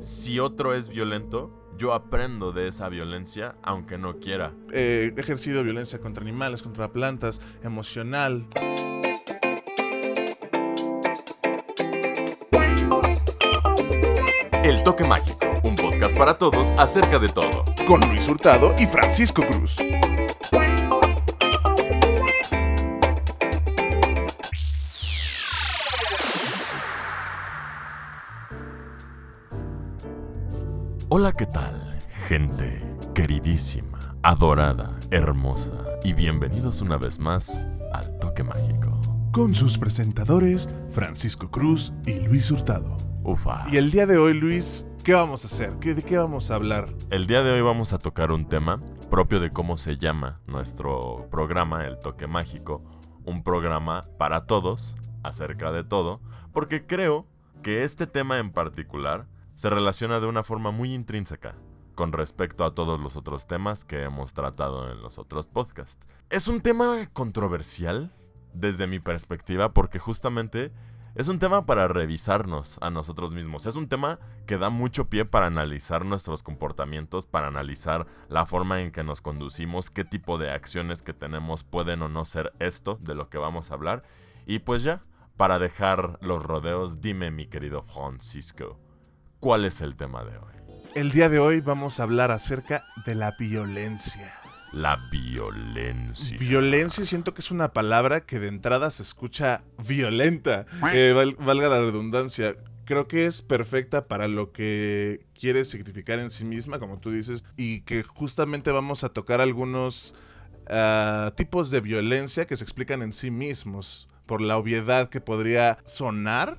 Si otro es violento, yo aprendo de esa violencia aunque no quiera. He ejercido violencia contra animales, contra plantas, emocional. El Toque Mágico, un podcast para todos acerca de todo. Con Luis Hurtado y Francisco Cruz. Hola, ¿qué tal? Gente queridísima, adorada, hermosa, y bienvenidos una vez más al Toque Mágico. Con sus presentadores, Francisco Cruz y Luis Hurtado. Ufa. Y el día de hoy, Luis, ¿qué vamos a hacer? ¿De qué vamos a hablar? El día de hoy vamos a tocar un tema propio de cómo se llama nuestro programa, El Toque Mágico. Un programa para todos, acerca de todo, porque creo que este tema en particular se relaciona de una forma muy intrínseca con respecto a todos los otros temas que hemos tratado en los otros podcasts. Es un tema controversial desde mi perspectiva porque justamente es un tema para revisarnos a nosotros mismos. Es un tema que da mucho pie para analizar nuestros comportamientos, para analizar la forma en que nos conducimos, qué tipo de acciones que tenemos pueden o no ser esto de lo que vamos a hablar. Y pues ya, para dejar los rodeos, dime, mi querido Francisco, ¿cuál es el tema de hoy? El día de hoy vamos a hablar acerca de la violencia. La violencia. Violencia siento que es una palabra que de entrada se escucha violenta. Valga la redundancia. Creo que es perfecta para lo que quiere significar en sí misma, como tú dices, y que justamente vamos a tocar algunos tipos de violencia que se explican en sí mismos, por la obviedad que podría sonar,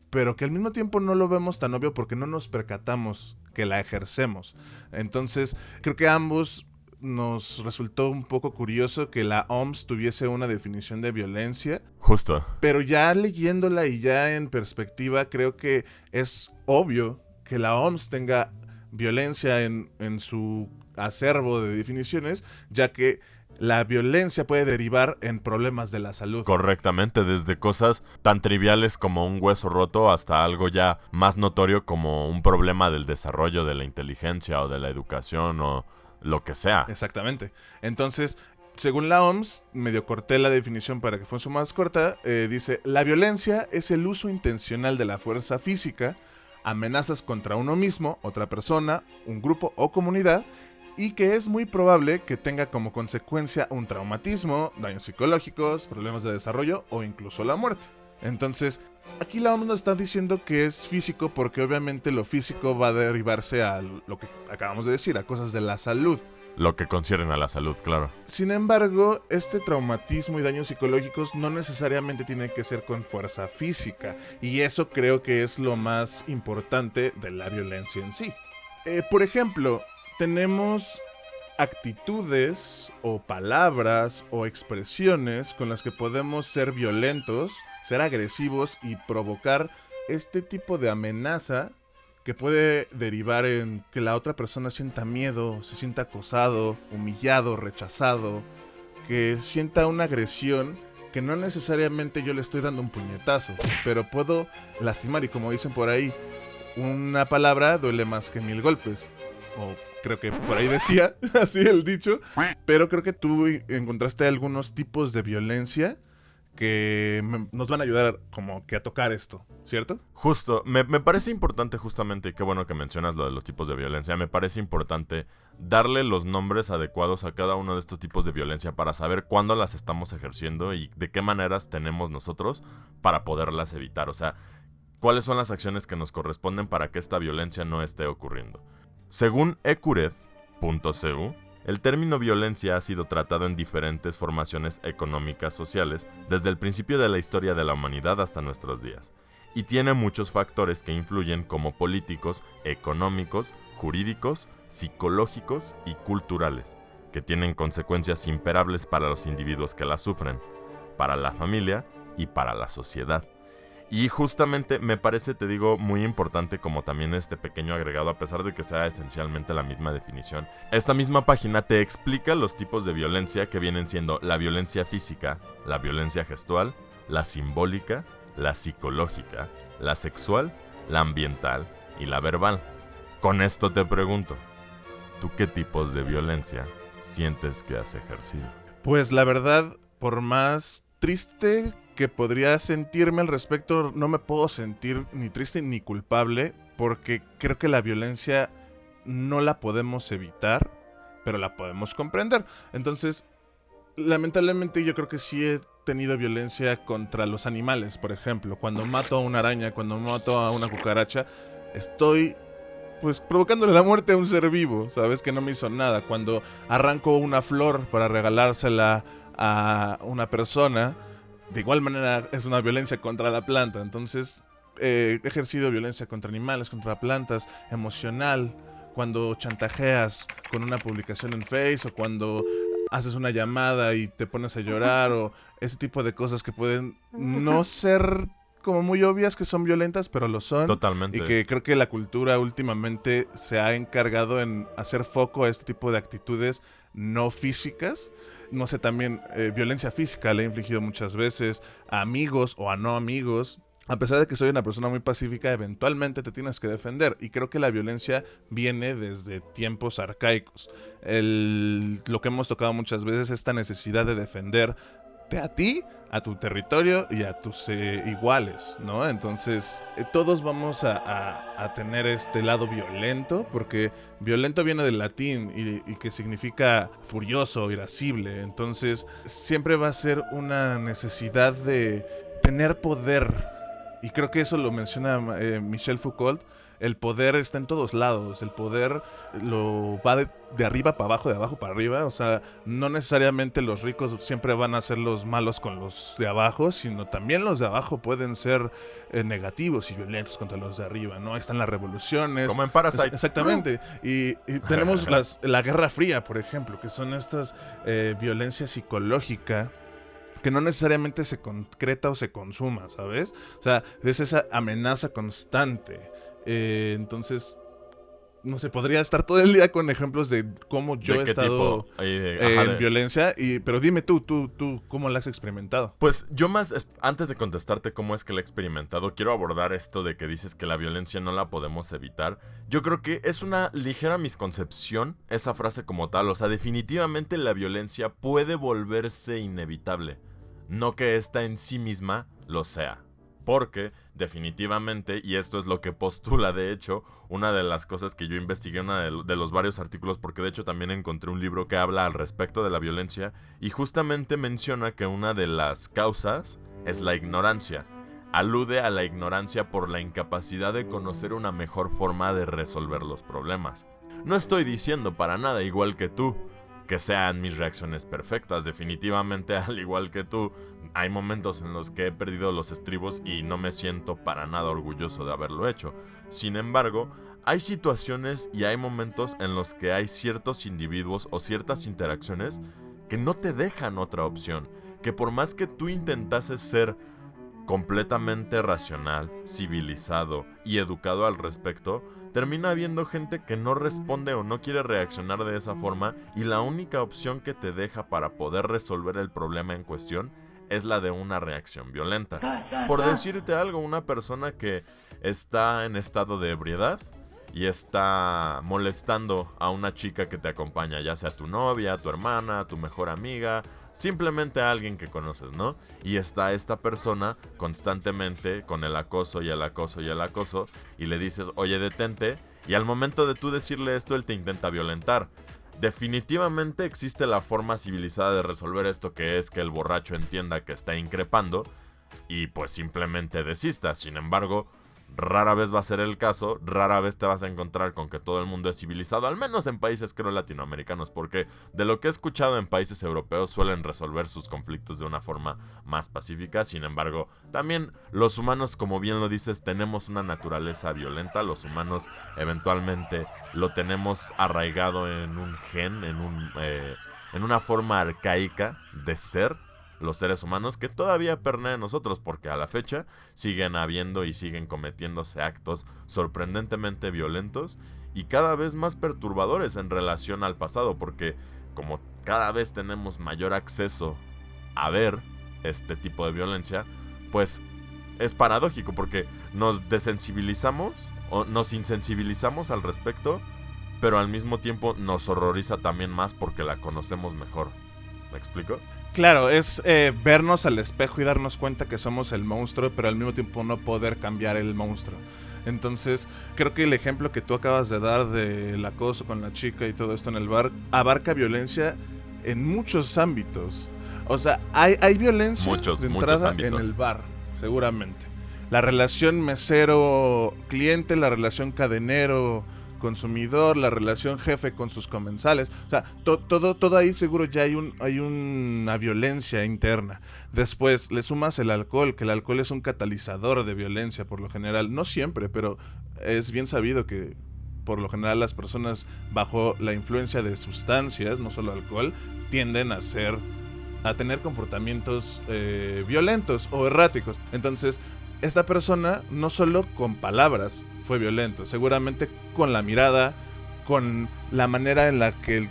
pero que al mismo tiempo no lo vemos tan obvio porque no nos percatamos que la ejercemos. Entonces, creo que ambos nos resultó un poco curioso que la OMS tuviese una definición de violencia. Justo. Pero ya leyéndola y ya en perspectiva, creo que es obvio que la OMS tenga violencia en su acervo de definiciones, ya que la violencia puede derivar en problemas de la salud. Correctamente, desde cosas tan triviales como un hueso roto hasta algo ya más notorio como un problema del desarrollo de la inteligencia o de la educación o lo que sea. Exactamente. Entonces, según la OMS, medio corté la definición para que fuese más corta, dice: la violencia es el uso intencional de la fuerza física, amenazas contra uno mismo, otra persona, un grupo o comunidad, y que es muy probable que tenga como consecuencia un traumatismo, daños psicológicos, problemas de desarrollo o incluso la muerte. Entonces, aquí la OMS nos está diciendo que es físico porque obviamente lo físico va a derivarse a lo que acabamos de decir, a cosas de la salud. Lo que concierne a la salud, claro. Sin embargo, este traumatismo y daños psicológicos no necesariamente tienen que ser con fuerza física, y eso creo que es lo más importante de la violencia en sí. Por ejemplo, tenemos actitudes o palabras o expresiones con las que podemos ser violentos, ser agresivos y provocar este tipo de amenaza que puede derivar en que la otra persona sienta miedo, se sienta acosado, humillado, rechazado, que sienta una agresión que no necesariamente yo le estoy dando un puñetazo, pero puedo lastimar, y como dicen por ahí, una palabra duele más que 1000 golpes. O creo que por ahí decía, así el dicho, pero creo que tú encontraste algunos tipos de violencia que nos van a ayudar como que a tocar esto, ¿cierto? Justo, me parece importante justamente, y qué bueno que mencionas lo de los tipos de violencia, me parece importante darle los nombres adecuados a cada uno de estos tipos de violencia para saber cuándo las estamos ejerciendo y de qué maneras tenemos nosotros para poderlas evitar, o sea, cuáles son las acciones que nos corresponden para que esta violencia no esté ocurriendo. Según ecured.cu, el término violencia ha sido tratado en diferentes formaciones económicas sociales desde el principio de la historia de la humanidad hasta nuestros días, y tiene muchos factores que influyen como políticos, económicos, jurídicos, psicológicos y culturales, que tienen consecuencias imperables para los individuos que la sufren, para la familia y para la sociedad. Y justamente me parece, te digo, muy importante como también este pequeño agregado, a pesar de que sea esencialmente la misma definición. Esta misma página te explica los tipos de violencia que vienen siendo la violencia física, la violencia gestual, la simbólica, la psicológica, la sexual, la ambiental y la verbal. Con esto te pregunto, ¿tú qué tipos de violencia sientes que has ejercido? Pues la verdad, por más triste que podría sentirme al respecto, no me puedo sentir ni triste ni culpable, porque creo que la violencia no la podemos evitar, pero la podemos comprender. Entonces, lamentablemente yo creo que sí he tenido violencia contra los animales, por ejemplo. Cuando mato a una araña, cuando mato a una cucaracha, estoy pues provocándole la muerte a un ser vivo, ¿sabes? Que no me hizo nada. Cuando arranco una flor para regalársela a una persona, de igual manera es una violencia contra la planta. Entonces, he ejercido violencia contra animales, contra plantas, emocional. Cuando chantajeas con una publicación en Face o cuando haces una llamada y te pones a llorar o ese tipo de cosas que pueden no ser como muy obvias que son violentas, pero lo son. Totalmente. Y que creo que la cultura últimamente se ha encargado en hacer foco a este tipo de actitudes no físicas. No sé, también violencia física le he infligido muchas veces a amigos o a no amigos. A pesar de que soy una persona muy pacífica, eventualmente te tienes que defender. Y creo que la violencia viene desde tiempos arcaicos. Lo que hemos tocado muchas veces, esta necesidad de defenderte a ti, a tu territorio y a tus iguales, ¿no? Entonces, todos vamos a tener este lado violento, porque violento viene del latín y que significa furioso, irascible. Entonces, siempre va a ser una necesidad de tener poder. Y creo que eso lo menciona Michel Foucault. El poder está en todos lados. El poder lo va de arriba para abajo, de abajo para arriba. O sea, no necesariamente los ricos siempre van a ser los malos con los de abajo, sino también los de abajo pueden ser negativos y violentos contra los de arriba, ¿no? Ahí están las revoluciones. Como en Parasite. Exactamente. Y tenemos la Guerra Fría, por ejemplo, que son estas violencia psicológica que no necesariamente se concreta o se consuma, ¿sabes? O sea, es esa amenaza constante. Entonces, no sé, podría estar todo el día con ejemplos de cómo yo he estado en violencia, pero dime tú, ¿cómo la has experimentado? Pues yo antes de contestarte cómo es que la he experimentado, quiero abordar esto de que dices que la violencia no la podemos evitar. Yo creo que es una ligera misconcepción esa frase como tal. O sea, definitivamente la violencia puede volverse inevitable, no que esta en sí misma lo sea. Porque definitivamente, y esto es lo que postula de hecho, una de las cosas que yo investigué, una de los varios artículos, porque de hecho también encontré un libro que habla al respecto de la violencia, y justamente menciona que una de las causas es la ignorancia. Alude a la ignorancia por la incapacidad de conocer una mejor forma de resolver los problemas. No estoy diciendo para nada, igual que tú, que sean mis reacciones perfectas. Definitivamente, al igual que tú, hay momentos en los que he perdido los estribos y no me siento para nada orgulloso de haberlo hecho. Sin embargo, hay situaciones y hay momentos en los que hay ciertos individuos o ciertas interacciones que no te dejan otra opción, que por más que tú intentases ser completamente racional, civilizado y educado al respecto, termina habiendo gente que no responde o no quiere reaccionar de esa forma, y la única opción que te deja para poder resolver el problema en cuestión es la de una reacción violenta. Por decirte algo, una persona que está en estado de ebriedad y está molestando a una chica que te acompaña, ya sea tu novia, tu hermana, tu mejor amiga, simplemente a alguien que conoces, ¿no? Y está esta persona constantemente con el acoso y el acoso y el acoso, y le dices, oye, detente, y al momento de tú decirle esto, él te intenta violentar. Definitivamente existe la forma civilizada de resolver esto, que es que el borracho entienda que está increpando y pues simplemente desista. Sin embargo, rara vez va a ser el caso, rara vez te vas a encontrar con que todo el mundo es civilizado, al menos en países creo latinoamericanos, porque de lo que he escuchado en países europeos suelen resolver sus conflictos de una forma más pacífica. Sin embargo, también los humanos, como bien lo dices, tenemos una naturaleza violenta. Los humanos eventualmente lo tenemos arraigado en un gen, en una forma arcaica de ser, los seres humanos, que todavía pernea en nosotros, porque a la fecha siguen habiendo y siguen cometiéndose actos sorprendentemente violentos y cada vez más perturbadores en relación al pasado, porque como cada vez tenemos mayor acceso a ver este tipo de violencia, pues es paradójico porque nos desensibilizamos o nos insensibilizamos al respecto, pero al mismo tiempo nos horroriza también más porque la conocemos mejor. ¿Me explico? Claro, es vernos al espejo y darnos cuenta que somos el monstruo, pero al mismo tiempo no poder cambiar el monstruo. Entonces, creo que el ejemplo que tú acabas de dar del acoso con la chica y todo esto en el bar abarca violencia en muchos ámbitos. O sea, hay violencia Muchos de entrada en ámbitos. el bar, seguramente. La relación mesero-cliente, la relación cadenero-consumidor, la relación jefe con sus comensales. O sea, todo ahí seguro ya hay una violencia interna. Después le sumas el alcohol, que el alcohol es un catalizador de violencia por lo general. No siempre, pero es bien sabido que por lo general las personas bajo la influencia de sustancias, no solo alcohol, tienden a tener comportamientos violentos o erráticos. Entonces, esta persona no solo con palabras fue violento, seguramente con la mirada, con la manera en la que él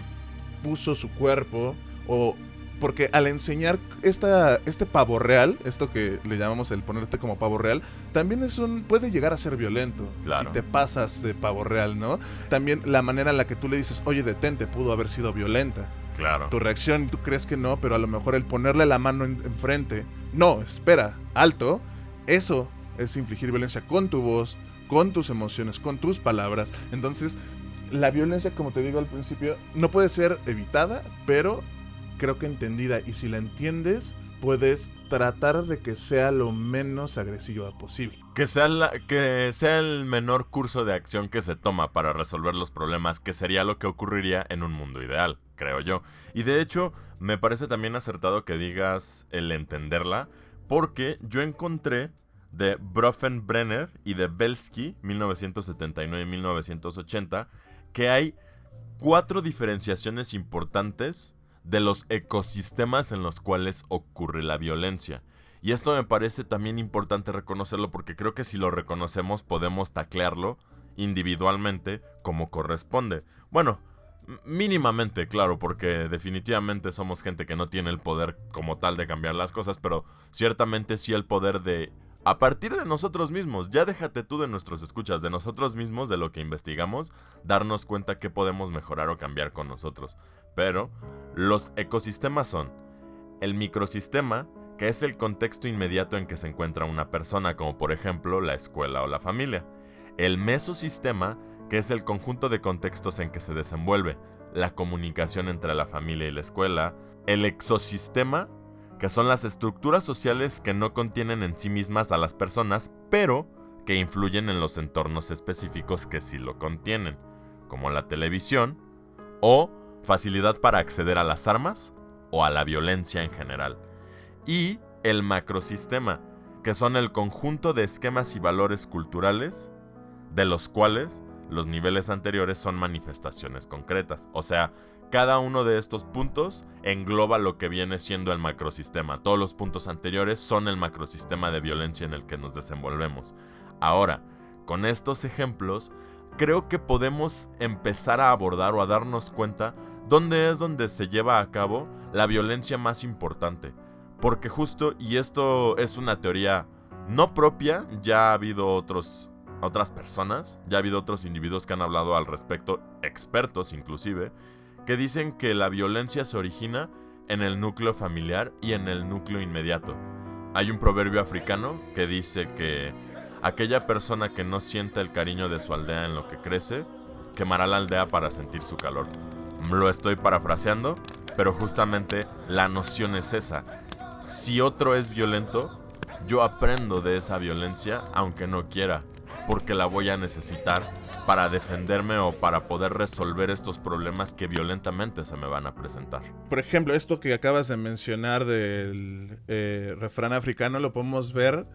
puso su cuerpo, o porque al enseñar este pavo real, esto que le llamamos el ponerte como pavo real, también puede llegar a ser violento. Claro. Si te pasas de pavo real, ¿no? También la manera en la que tú le dices, oye, detente, pudo haber sido violenta. Claro. Tu reacción, tú crees que no, pero a lo mejor el ponerle la mano enfrente, no, espera, alto, eso es infligir violencia con tu voz, con tus emociones, con tus palabras. Entonces, la violencia, como te digo al principio, no puede ser evitada, pero creo que entendida. Y si la entiendes, puedes tratar de que sea lo menos agresiva posible. Que sea el menor curso de acción que se toma para resolver los problemas, que sería lo que ocurriría en un mundo ideal, creo yo. Y de hecho, me parece también acertado que digas el entenderla, porque yo encontré de Bronfenbrenner y de Belsky, 1979 y 1980, que hay 4 diferenciaciones importantes de los ecosistemas en los cuales ocurre la violencia. Y esto me parece también importante reconocerlo porque creo que si lo reconocemos podemos taclearlo individualmente como corresponde. Bueno, mínimamente, claro, porque definitivamente somos gente que no tiene el poder como tal de cambiar las cosas, pero ciertamente sí el poder de, a partir de nosotros mismos, ya déjate tú de nuestros escuchas, de nosotros mismos, de lo que investigamos, darnos cuenta que podemos mejorar o cambiar con nosotros. Pero los ecosistemas son el microsistema, que es el contexto inmediato en que se encuentra una persona, como por ejemplo la escuela o la familia. El mesosistema, que es el conjunto de contextos en que se desenvuelve la comunicación entre la familia y la escuela. El exosistema, que son las estructuras sociales que no contienen en sí mismas a las personas, pero que influyen en los entornos específicos que sí lo contienen, como la televisión o facilidad para acceder a las armas o a la violencia en general. Y el macrosistema, que son el conjunto de esquemas y valores culturales, de los cuales los niveles anteriores son manifestaciones concretas. O sea, cada uno de estos puntos engloba lo que viene siendo el macrosistema. Todos los puntos anteriores son el macrosistema de violencia en el que nos desenvolvemos. Ahora, con estos ejemplos, creo que podemos empezar a abordar o a darnos cuenta dónde es donde se lleva a cabo la violencia más importante. Porque justo, y esto es una teoría no propia, ya ha habido otras personas, ya ha habido otros individuos que han hablado al respecto, expertos inclusive, que dicen que la violencia se origina en el núcleo familiar y en el núcleo inmediato. Hay un proverbio africano que dice que aquella persona que no sienta el cariño de su aldea en lo que crece, quemará la aldea para sentir su calor. Lo estoy parafraseando, pero justamente la noción es esa. Si otro es violento, yo aprendo de esa violencia aunque no quiera, porque la voy a necesitar para defenderme o para poder resolver estos problemas que violentamente se me van a presentar. Por ejemplo, esto que acabas de mencionar del refrán africano lo podemos ver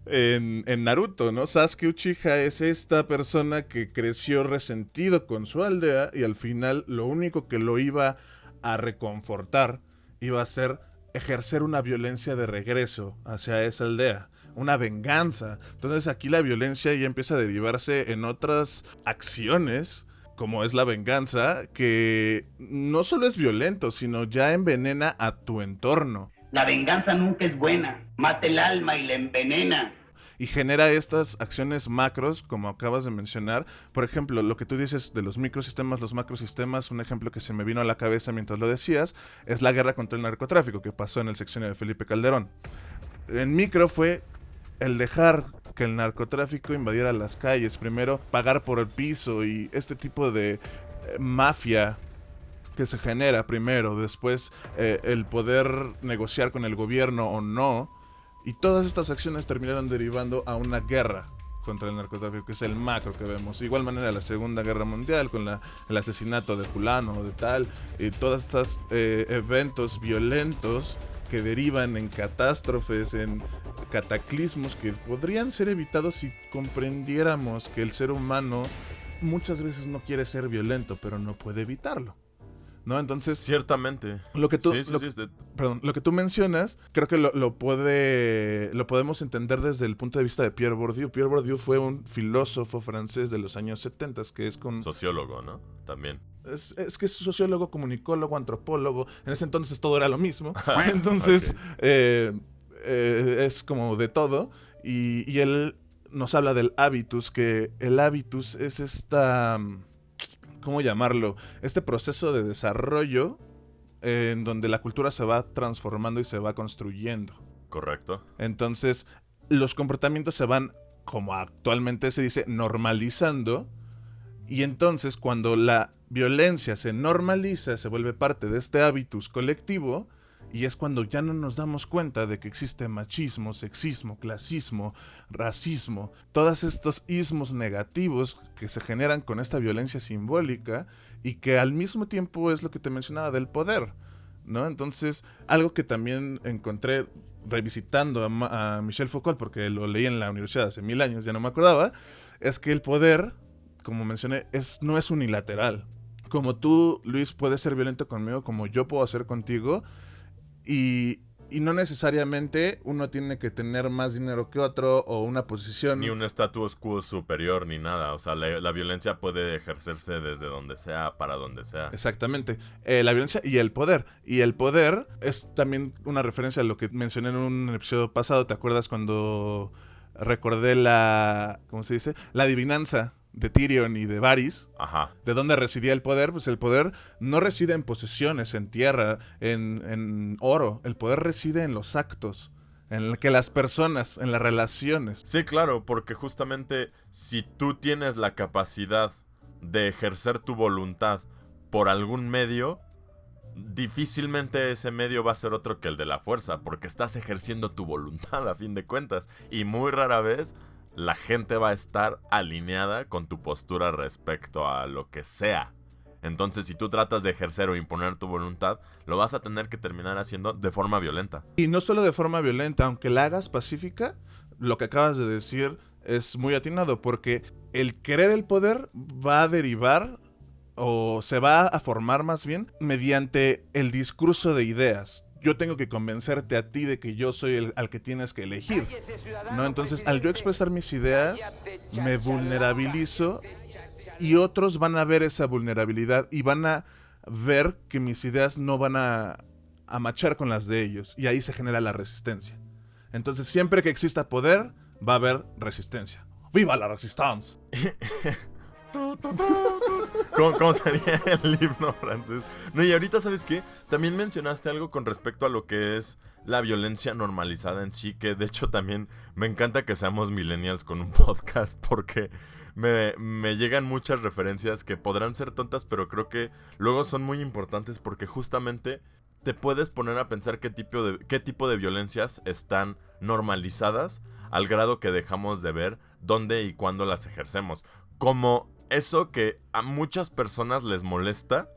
en Naruto, ¿no? Sasuke Uchiha es esta persona que creció resentido con su aldea y al final lo único que lo iba a reconfortar iba a ser ejercer una violencia de regreso hacia esa aldea, una venganza. Entonces aquí la violencia ya empieza a derivarse en otras acciones, como es la venganza, que no solo es violento, sino ya envenena a tu entorno. La venganza nunca es buena, mata el alma y la envenena. y genera estas acciones macros, como acabas de mencionar. Por ejemplo, lo que tú dices de los microsistemas, los macrosistemas, un ejemplo que se me vino a la cabeza mientras lo decías, es la guerra contra el narcotráfico que pasó en el sexenio de Felipe Calderón. En micro fue el dejar que el narcotráfico invadiera las calles, primero pagar por el piso y este tipo de mafia que se genera primero, después el poder negociar con el gobierno o no, y todas estas acciones terminaron derivando a una guerra contra el narcotráfico, que es el macro que vemos. De igual manera la Segunda Guerra Mundial, con el asesinato de fulano o de tal, y todas estas eventos violentos que derivan en catástrofes, en cataclismos que podrían ser evitados si comprendiéramos que el ser humano muchas veces no quiere ser violento, pero no puede evitarlo, ¿no? Entonces, ciertamente. Lo que tú, Sí, lo que tú mencionas, creo que lo podemos entender desde el punto de vista de Pierre Bourdieu. Pierre Bourdieu fue un filósofo francés de los años 70, que es con... Sociólogo, ¿no? También. Es que es sociólogo, comunicólogo, antropólogo. En ese entonces todo era lo mismo. Entonces, es como de todo. Y él nos habla del hábitus, que el hábitus es esta... ¿Cómo llamarlo? Este proceso de desarrollo en donde la cultura se va transformando y se va construyendo. Correcto. Entonces, los comportamientos se van, como actualmente se dice, normalizando. Y entonces, cuando la violencia se normaliza, se vuelve parte de este hábitus colectivo, y es cuando ya no nos damos cuenta de que existe machismo, sexismo, clasismo, racismo, todos estos ismos negativos que se generan con esta violencia simbólica y que al mismo tiempo es lo que te mencionaba del poder, ¿no? Entonces, algo que también encontré revisitando a Michel Foucault, porque lo leí en la universidad hace 1000 años, ya no me acordaba, es que el poder, como mencioné, no es unilateral. Como tú, Luis, puedes ser violento conmigo, como yo puedo hacer contigo. Y no necesariamente uno tiene que tener más dinero que otro o una posición. Ni un status quo superior ni nada. O sea, la violencia puede ejercerse desde donde sea, para donde sea. Exactamente. La violencia y el poder. Y el poder es también una referencia a lo que mencioné en un episodio pasado. ¿Te acuerdas cuando recordé ¿cómo se dice? La adivinanza de Tyrion y de Varys? Ajá. ¿De dónde residía el poder? Pues el poder no reside en posesiones, en tierra, en oro. El poder reside en los actos, en que las personas, en las relaciones. Sí, claro, porque justamente si tú tienes la capacidad de ejercer tu voluntad por algún medio, difícilmente ese medio va a ser otro que el de la fuerza, porque estás ejerciendo tu voluntad a fin de cuentas, y muy rara vez la gente va a estar alineada con tu postura respecto a lo que sea. Entonces, si tú tratas de ejercer o imponer tu voluntad, lo vas a tener que terminar haciendo de forma violenta. Y no solo de forma violenta, aunque la hagas pacífica, lo que acabas de decir es muy atinado, porque el querer el poder va a derivar, o se va a formar más bien, mediante el discurso de ideas. Yo tengo que convencerte a ti de que yo soy al que tienes que elegir, ¿no? Entonces, al yo expresar mis ideas, me vulnerabilizo y otros van a ver esa vulnerabilidad y van a ver que mis ideas no van a machar con las de ellos, y ahí se genera la resistencia. Entonces, siempre que exista poder, va a haber resistencia. ¡Viva la resistencia! ¿Cómo sería el himno francés? No, y ahorita, ¿sabes qué? También mencionaste algo con respecto a lo que es la violencia normalizada en sí, que de hecho también me encanta que seamos millennials con un podcast, porque me llegan muchas referencias que podrán ser tontas, pero creo que luego son muy importantes, porque justamente te puedes poner a pensar qué tipo de violencias están normalizadas al grado que dejamos de ver dónde y cuándo las ejercemos. Como eso que a muchas personas les molesta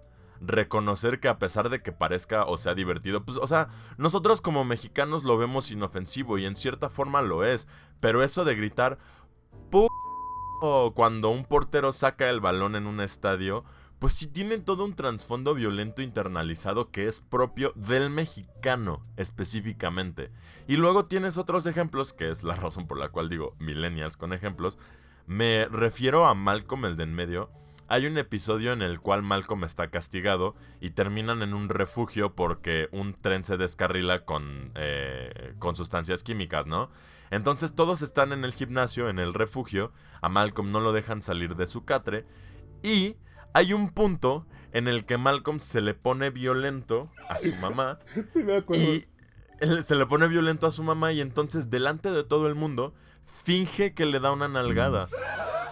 reconocer que, a pesar de que parezca o sea divertido, pues, o sea, nosotros como mexicanos lo vemos inofensivo y en cierta forma lo es, pero eso de gritar cuando un portero saca el balón en un estadio, pues sí tiene todo un trasfondo violento internalizado que es propio del mexicano específicamente. Y luego tienes otros ejemplos, que es la razón por la cual digo millennials con ejemplos. Me refiero a Malcolm, el de en medio, Hay un episodio en el cual Malcolm está castigado y terminan en un refugio porque un tren se descarrila con sustancias químicas, ¿no? Entonces todos están en el gimnasio, en el refugio, a Malcolm no lo dejan salir de su catre y hay un punto en el que Malcolm se le pone violento a su mamá. Sí, me acuerdo. Y se le pone violento a su mamá y entonces delante de todo el mundo finge que le da una nalgada.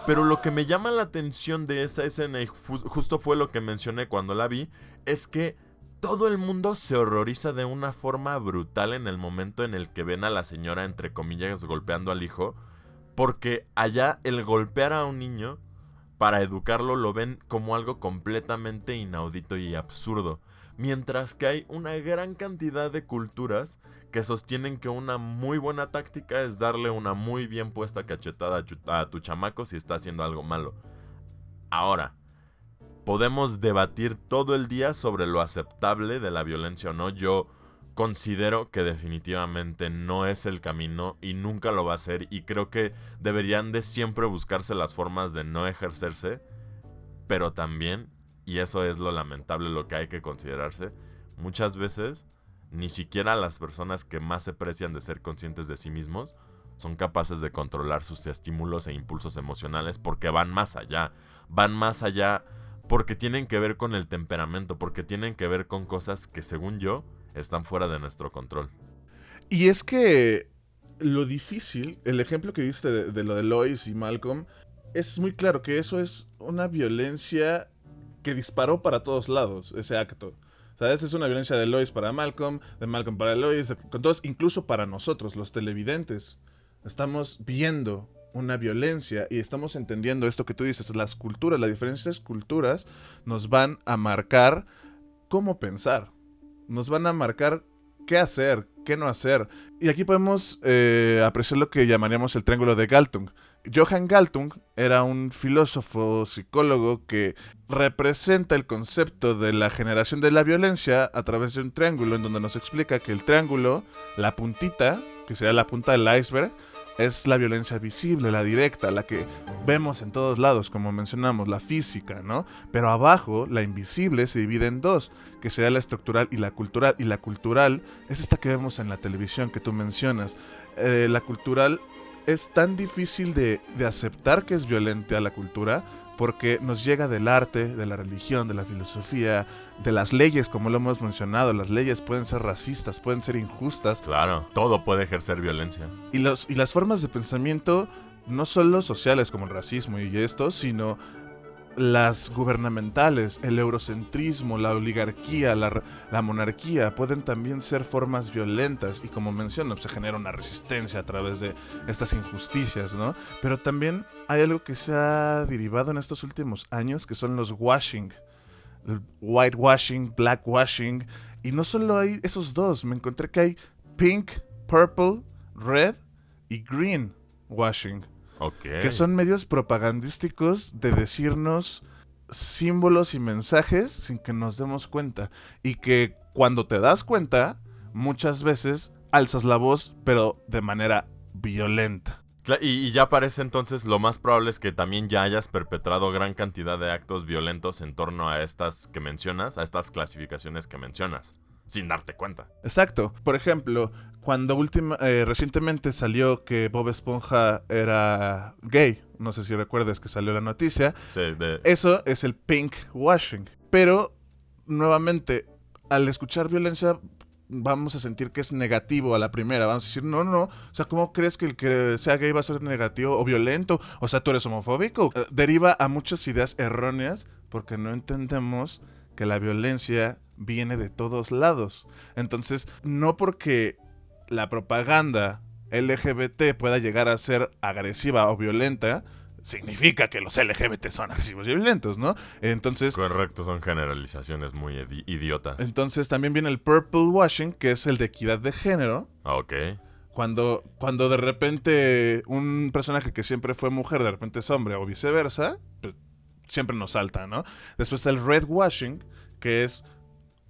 Pero lo que me llama la atención de esa escena, y justo fue lo que mencioné cuando la vi, es que todo el mundo se horroriza de una forma brutal en el momento en el que ven a la señora, entre comillas, golpeando al hijo, porque allá el golpear a un niño para educarlo lo ven como algo completamente inaudito y absurdo. Mientras que hay una gran cantidad de culturas que sostienen que una muy buena táctica es darle una muy bien puesta cachetada a tu chamaco si está haciendo algo malo. Ahora, podemos debatir todo el día sobre lo aceptable de la violencia o no. Yo considero que definitivamente no es el camino y nunca lo va a ser. Y creo que deberían de siempre buscarse las formas de no ejercerse. Pero también, y eso es lo lamentable, lo que hay que considerarse, muchas veces ni siquiera las personas que más se precian de ser conscientes de sí mismos son capaces de controlar sus estímulos e impulsos emocionales porque van más allá porque tienen que ver con el temperamento, porque tienen que ver con cosas que según yo están fuera de nuestro control. Y es que lo difícil, el ejemplo que diste de lo de Lois y Malcolm, es muy claro que eso es una violencia que disparó para todos lados, ese acto. ¿Sabes? Es una violencia de Lois para Malcolm, de Malcolm para Lois, con todos, incluso para nosotros, los televidentes. Estamos viendo una violencia y estamos entendiendo esto que tú dices, las culturas, las diferentes culturas nos van a marcar cómo pensar, nos van a marcar qué hacer, qué no hacer. Y aquí podemos apreciar lo que llamaríamos el triángulo de Galtung. Johann Galtung era un filósofo psicólogo que representa el concepto de la generación de la violencia a través de un triángulo en donde nos explica que el triángulo, la puntita, que sería la punta del iceberg, es la violencia visible, la directa, la que vemos en todos lados, como mencionamos, la física, ¿no? Pero abajo, la invisible se divide en dos, que sería la estructural y la cultural. Y la cultural es esta que vemos en la televisión que tú mencionas. La cultural es tan difícil de aceptar que es violenta la cultura porque nos llega del arte, de la religión, de la filosofía, de las leyes, como lo hemos mencionado. Las leyes pueden ser racistas, pueden ser injustas. Claro, todo puede ejercer violencia. Y las formas de pensamiento, no solo sociales como el racismo y esto, sino las gubernamentales, el eurocentrismo, la oligarquía, la monarquía, pueden también ser formas violentas y como menciono, se genera una resistencia a través de estas injusticias, ¿no? Pero también hay algo que se ha derivado en estos últimos años, que son los washing, el whitewashing, blackwashing, y no solo hay esos dos, me encontré que hay pink, purple, red y green washing. Okay. Que son medios propagandísticos de decirnos símbolos y mensajes sin que nos demos cuenta. Y que cuando te das cuenta, muchas veces alzas la voz, pero de manera violenta. Y ya parece entonces lo más probable es que también ya hayas perpetrado gran cantidad de actos violentos en torno a estas que mencionas, a estas clasificaciones que mencionas, sin darte cuenta. Exacto. Por ejemplo, cuando recientemente salió que Bob Esponja era gay, no sé si recuerdas que salió la noticia, Sí, eso es el pink washing. Pero, nuevamente, al escuchar violencia, vamos a sentir que es negativo a la primera. Vamos a decir, no, o sea, ¿cómo crees que el que sea gay va a ser negativo o violento? O sea, ¿tú eres homofóbico? Deriva a muchas ideas erróneas porque no entendemos que la violencia viene de todos lados. Entonces, no porque la propaganda LGBT pueda llegar a ser agresiva o violenta, significa que los LGBT son agresivos y violentos, ¿no? Entonces... Correcto, son generalizaciones muy idiotas. Entonces también viene el purple washing, que es el de equidad de género. Ok. Cuando de repente un personaje que siempre fue mujer, de repente es hombre o viceversa, pues siempre nos salta, ¿no? Después está el red washing, que es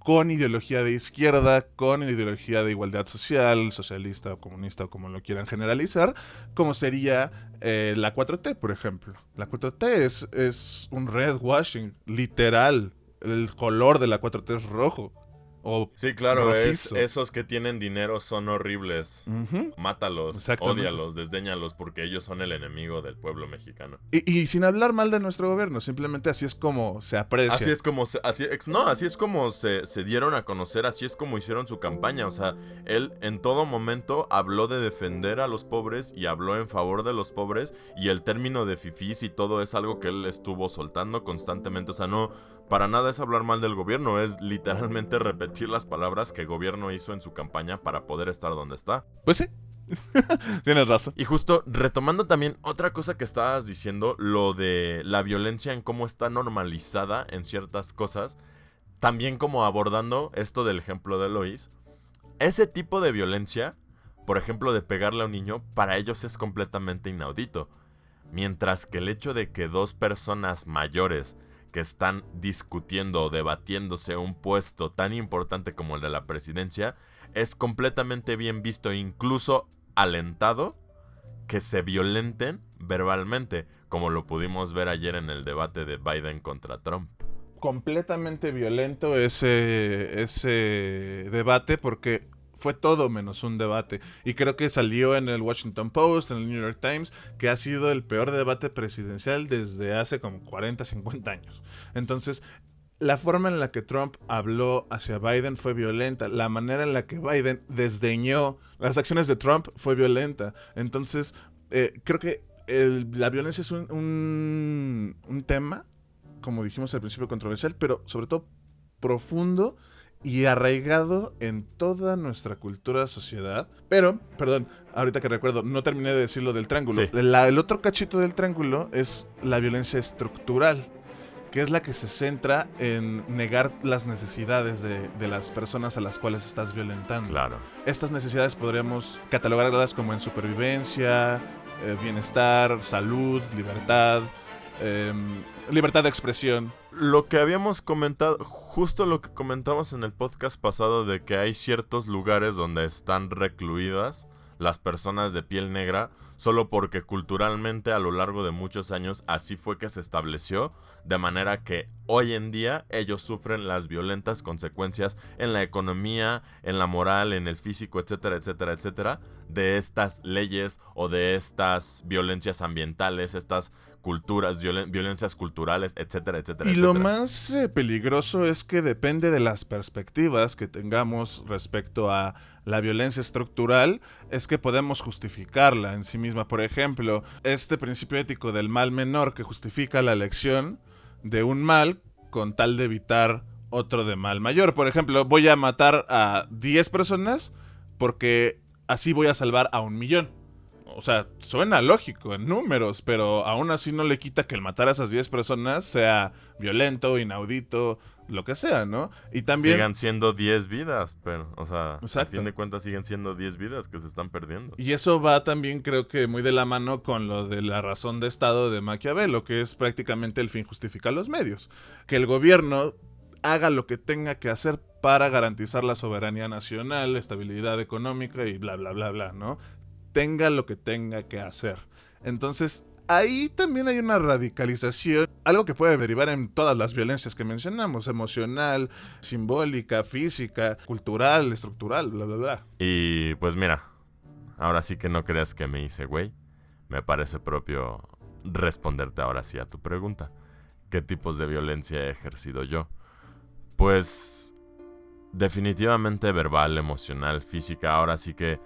con ideología de izquierda, con ideología de igualdad social, socialista o comunista o como lo quieran generalizar, como sería la 4T, por ejemplo. La 4T es un red washing, literal. El color de la 4T es rojo o Sí, claro, rojizo. esos que tienen dinero son horribles. Ujú, Mátalos, exactamente. ódialos, desdéñalos, porque ellos son el enemigo del pueblo mexicano. Y sin hablar mal de nuestro gobierno, simplemente así es como se Así aprecia. es como así es como se dieron a conocer, así es como hicieron su campaña. O sea, él en todo momento habló de defender a los pobres y habló en favor de los pobres. Y el término de fifís y todo es algo que él estuvo soltando constantemente. O sea, no, para nada es hablar mal del gobierno, es literalmente repetir las palabras que el gobierno hizo en su campaña para poder estar donde está. Pues sí, tienes razón. Y justo retomando también otra cosa que estabas diciendo, lo de la violencia en cómo está normalizada en ciertas cosas, también como abordando esto del ejemplo de Lois, ese tipo de violencia, por ejemplo de pegarle a un niño, para ellos es completamente inaudito. Mientras que el hecho de que dos personas mayores que están discutiendo o debatiéndose un puesto tan importante como el de la presidencia, es completamente bien visto, incluso alentado, que se violenten verbalmente, como lo pudimos ver ayer en el debate de Biden contra Trump. Completamente violento ese debate porque fue todo menos un debate. Y creo que salió en el Washington Post, en el New York Times, que ha sido el peor debate presidencial desde hace como 40, 50 años. Entonces, la forma en la que Trump habló hacia Biden fue violenta. La manera en la que Biden desdeñó las acciones de Trump fue violenta. Entonces, creo que la violencia es un tema, como dijimos al principio, controversial, pero sobre todo profundo y arraigado en toda nuestra cultura, sociedad. Pero, perdón, ahorita que recuerdo, no terminé de decir lo del triángulo. Sí, El otro cachito del triángulo es la violencia estructural, que es la que se centra en negar las necesidades de las personas a las cuales estás violentando. claro. Estas necesidades podríamos catalogarlas como en supervivencia, bienestar, salud, libertad, eh, libertad de expresión. Lo que habíamos comentado, justo lo que comentamos en el podcast pasado de que hay ciertos lugares donde están recluidas las personas de piel negra solo porque culturalmente a lo largo de muchos años así fue que se estableció, de manera que hoy en día ellos sufren las violentas consecuencias en la economía, en la moral, en el físico, etcétera, etcétera, etcétera, de estas leyes o de estas violencias ambientales, estas violencias culturales, etcétera, etcétera, Y lo etcétera. más peligroso es que depende de las perspectivas que tengamos respecto a la violencia estructural, es que podemos justificarla en sí misma. Por ejemplo, este principio ético del mal menor que justifica la elección de un mal con tal de evitar otro de mal mayor. Por ejemplo, voy a matar a 10 personas porque así voy a salvar a 1 millón. O sea, suena lógico en números, pero aún así no le quita que el matar a esas 10 personas sea violento, inaudito, lo que sea, ¿no? Y también... Sigan siendo 10 vidas, pero, o sea, al fin Exacto. de cuentas siguen siendo 10 vidas que se están perdiendo. Y eso va también, creo que muy de la mano con lo de la razón de Estado de Maquiavelo, que es prácticamente el fin justifica los medios. Que el gobierno haga lo que tenga que hacer para garantizar la soberanía nacional, estabilidad económica y bla, bla, bla, bla, ¿no? Tenga lo que tenga que hacer. Entonces, ahí también hay una radicalización, algo que puede derivar en todas las violencias que mencionamos, emocional, simbólica, física, cultural, estructural, bla, bla, bla. Y pues mira, ahora sí que no creas que me hice güey. Me parece propio responderte ahora sí a tu pregunta. ¿Qué tipos de violencia he ejercido yo? Pues definitivamente verbal, emocional, física. Ahora sí que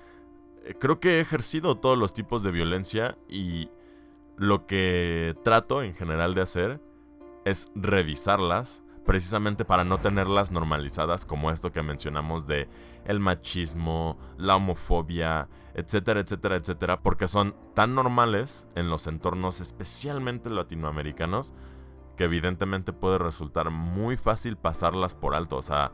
creo que he ejercido todos los tipos de violencia y lo que trato en general de hacer es revisarlas precisamente para no tenerlas normalizadas como esto que mencionamos de el machismo, la homofobia, etcétera, etcétera, etcétera, porque son tan normales en los entornos especialmente latinoamericanos que evidentemente puede resultar muy fácil pasarlas por alto, o sea,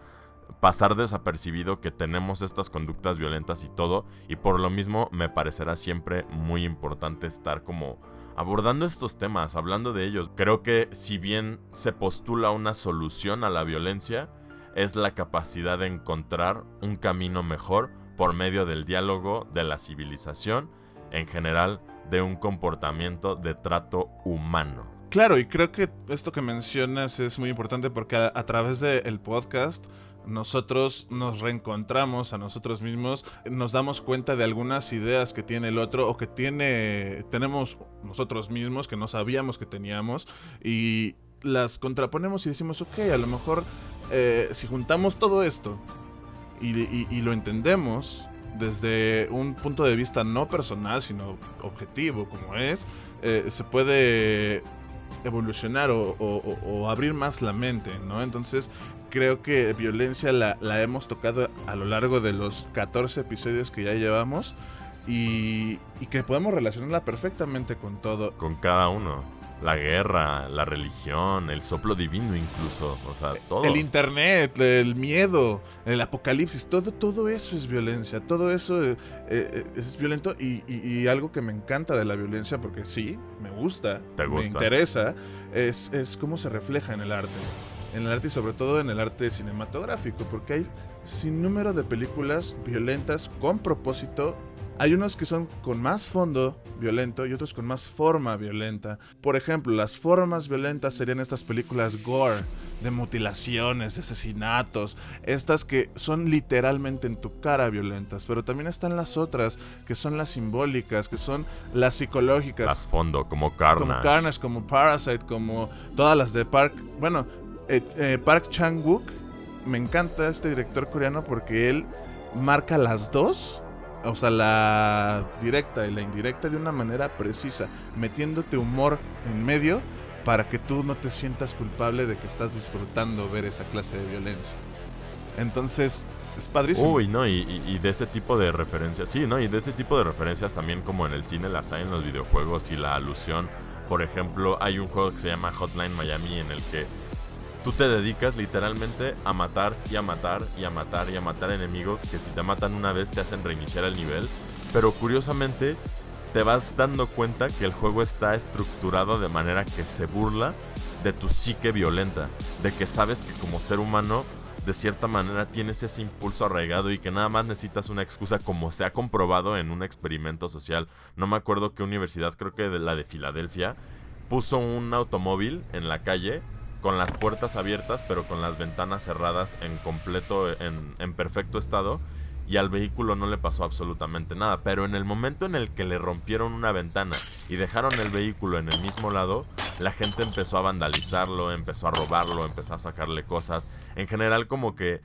pasar desapercibido que tenemos estas conductas violentas y todo, y por lo mismo me parecerá siempre muy importante estar como abordando estos temas, hablando de ellos. Creo que si bien se postula una solución a la violencia, es la capacidad de encontrar un camino mejor por medio del diálogo, de la civilización, en general, de un comportamiento de trato humano. Claro, y creo que esto que mencionas es muy importante porque a través del podcast nosotros nos reencontramos a nosotros mismos, nos damos cuenta de algunas ideas que tiene el otro o que tenemos nosotros mismos que no sabíamos que teníamos y las contraponemos y decimos, ok, a lo mejor si juntamos todo esto y lo entendemos desde un punto de vista no personal, sino objetivo como es, se puede evolucionar o abrir más la mente, ¿no? Entonces creo que violencia la hemos tocado a lo largo de los 14 episodios que ya llevamos y que podemos relacionarla perfectamente con todo. Con cada uno. La guerra, la religión, el soplo divino incluso, o sea, todo. El internet, el miedo, el apocalipsis, todo eso es violencia, todo eso es violento y algo que me encanta de la violencia, porque sí, me gusta, me interesa, es cómo se refleja en el arte y sobre todo en el arte cinematográfico, porque hay sin número de películas violentas con propósito. Hay unos que son con más fondo violento y otros con más forma violenta. Por ejemplo, las formas violentas serían estas películas gore, de mutilaciones, de asesinatos, estas que son literalmente en tu cara violentas, pero también están las otras, que son las simbólicas, que son las psicológicas. Las fondo, como Carnage. Como Parasite, como todas las de Park Chan-wook. Me encanta este director coreano porque él marca las dos, o sea, la directa y la indirecta de una manera precisa, metiéndote humor en medio para que tú no te sientas culpable de que estás disfrutando ver esa clase de violencia. Entonces, es padrísimo. Uy, no, y de ese tipo de referencias, sí, ¿no? Y de ese tipo de referencias también como en el cine las hay en los videojuegos y la alusión. Por ejemplo, hay un juego que se llama Hotline Miami en el que tú te dedicas literalmente a matar y a matar y a matar y a matar enemigos que si te matan una vez te hacen reiniciar el nivel. Pero curiosamente te vas dando cuenta que el juego está estructurado de manera que se burla de tu psique violenta. De que sabes que como ser humano de cierta manera tienes ese impulso arraigado y que nada más necesitas una excusa, como se ha comprobado en un experimento social. No me acuerdo qué universidad, creo que la de Filadelfia, puso un automóvil en la calle con las puertas abiertas pero con las ventanas cerradas en completo, en perfecto estado, y al vehículo no le pasó absolutamente nada. Pero en el momento en el que le rompieron una ventana y dejaron el vehículo en el mismo lado, la gente empezó a vandalizarlo, empezó a robarlo, empezó a sacarle cosas. En general como que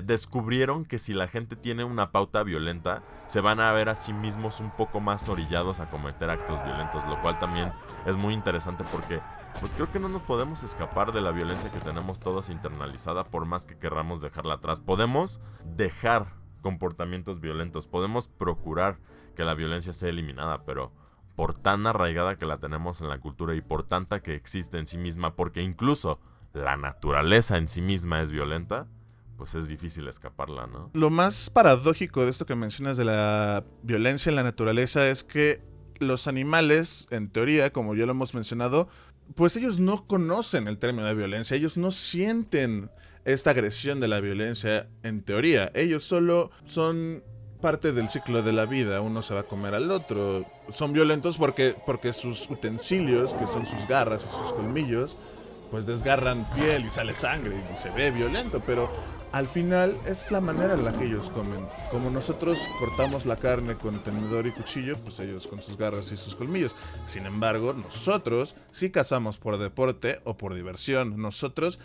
descubrieron que si la gente tiene una pauta violenta, se van a ver a sí mismos un poco más orillados a cometer actos violentos, lo cual también es muy interesante porque pues creo que no nos podemos escapar de la violencia que tenemos todos internalizada por más que querramos dejarla atrás. Podemos dejar comportamientos violentos, podemos procurar que la violencia sea eliminada, pero por tan arraigada que la tenemos en la cultura y por tanta que existe en sí misma, porque incluso la naturaleza en sí misma es violenta, pues es difícil escaparla, ¿no? Lo más paradójico de esto que mencionas de la violencia en la naturaleza es que los animales, en teoría, como ya lo hemos mencionado, pues ellos no conocen el término de violencia, ellos no sienten esta agresión de la violencia en teoría, ellos solo son parte del ciclo de la vida, uno se va a comer al otro, son violentos porque sus utensilios, que son sus garras y sus colmillos, pues desgarran piel y sale sangre y se ve violento, pero al final es la manera en la que ellos comen. Como nosotros cortamos la carne con tenedor y cuchillo, pues ellos con sus garras y sus colmillos. Sin embargo, nosotros sí cazamos por deporte o por diversión. Nosotros,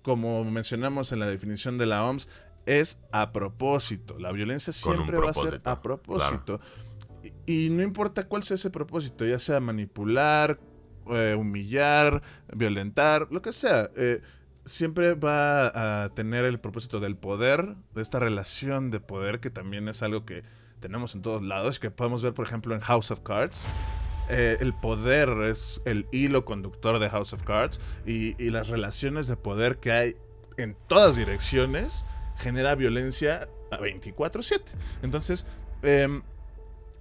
como mencionamos en la definición de la OMS, es a propósito. La violencia siempre va a ser a propósito. Claro. Y no importa cuál sea ese propósito, ya sea manipular, humillar, violentar, lo que sea. Siempre va a tener el propósito del poder, de esta relación de poder que también es algo que tenemos en todos lados, que podemos ver por ejemplo en House of Cards. El poder es el hilo conductor de House of Cards y las relaciones de poder que hay en todas direcciones genera violencia a 24/7. Entonces,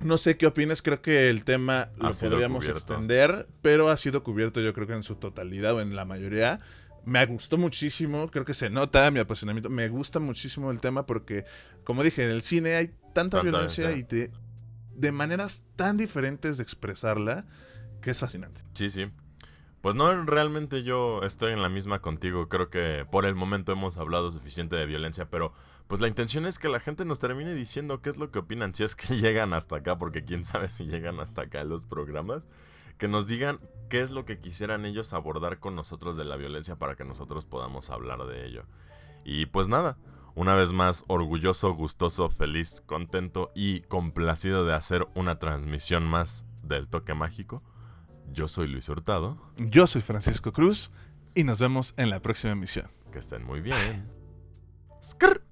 no sé qué opinas, creo que el tema lo podríamos extender, pero ha sido cubierto yo creo que en su totalidad o en la mayoría. Me gustó muchísimo, creo que se nota mi apasionamiento. Me gusta muchísimo el tema porque, como dije, en el cine hay tanta violencia y de maneras tan diferentes de expresarla que es fascinante. Sí, sí. Pues no, realmente yo estoy en la misma contigo. Creo que por el momento hemos hablado suficiente de violencia, pero pues la intención es que la gente nos termine diciendo qué es lo que opinan, si es que llegan hasta acá, porque quién sabe si llegan hasta acá en los programas. Que nos digan qué es lo que quisieran ellos abordar con nosotros de la violencia para que nosotros podamos hablar de ello. Y pues nada, una vez más, orgulloso, gustoso, feliz, contento y complacido de hacer una transmisión más del Toque Mágico. Yo soy Luis Hurtado. Yo soy Francisco Cruz y nos vemos en la próxima emisión. Que estén muy bien. ¡Skrr!